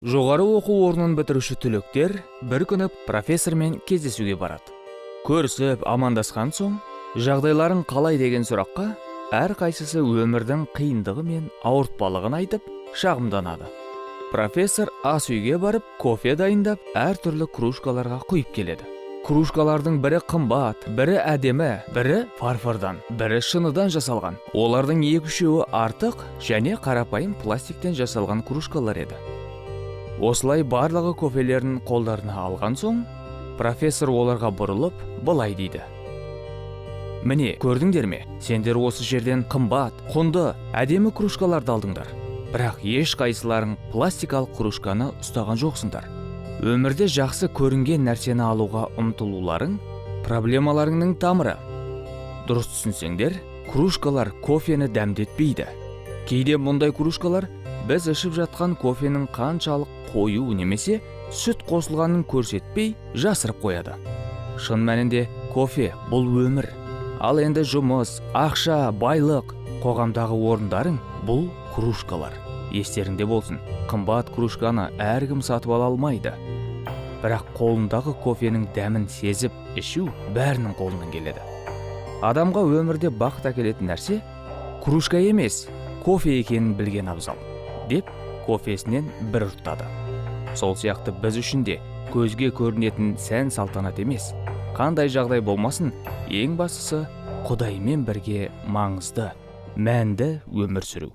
Жоғары оқу орнын бітіруші түлектер бір күні профессормен кездесуге барады. Көрісіп, амандасқан соң, жағдайларын қалай деген сұраққа әр қайсысы өмірдің қиындығы мен ауыртпалығын айтып, шағымданады. Профессор ас үйге барып, кофе дайындап, әртүрлі кружкаларға құйып келеді. Кружкалардың бірі қымбат, бірі әдемі, бірі фарфордан, бірі шыныдан жасалған. Олардың екі-үшеуі артық және қарапайым пластиктен жасалған кружкалар еді. Осылай барлығы кофелерін қолдарына алған соң, профессор оларға бұрылып, былай дейді. Міне, көрдіңдер ме? Сендер осы жерден қымбат, құнды, әдемі кружкаларды алдыңдар. Бірақ еш қайсыларың пластикалық кружканы ұстаған жоқсыңдар. Өмірде жақсы көрінген нәрсені алуға ұмтылуларың проблемаларыңның тамыры. Дұрыс түсінсеңдер, кружкалар кофені дәмдетпейді. Кейде мұндай кружкалар біз ішіп жатқан кофенің қаншалық қою немесе сүт қосылғанын көрсетпей жасырып қояды. Шын мәнінде кофе бұл өмір. Ал енді жұмыс, ақша, байлық, қоғамдағы орындарың бұл кружкалар. Естеріңде болсын, қымбат кружканы әркім сатып ала алмайды. Бірақ қолындағы кофенің дәмін сезіп ішу бәрінің қолынан келеді. Адамға өмірде бақыт әкелетін нәрсе кружка емес, кофе екенін білген абзал, деп кофесінен бір ұрттады. Сол сияқты біз үшін де көзге көрінетін сән салтанат емес, қандай жағдай болмасын, ең бастысы Құдаймен бірге маңызды, мәнді өмір сүру.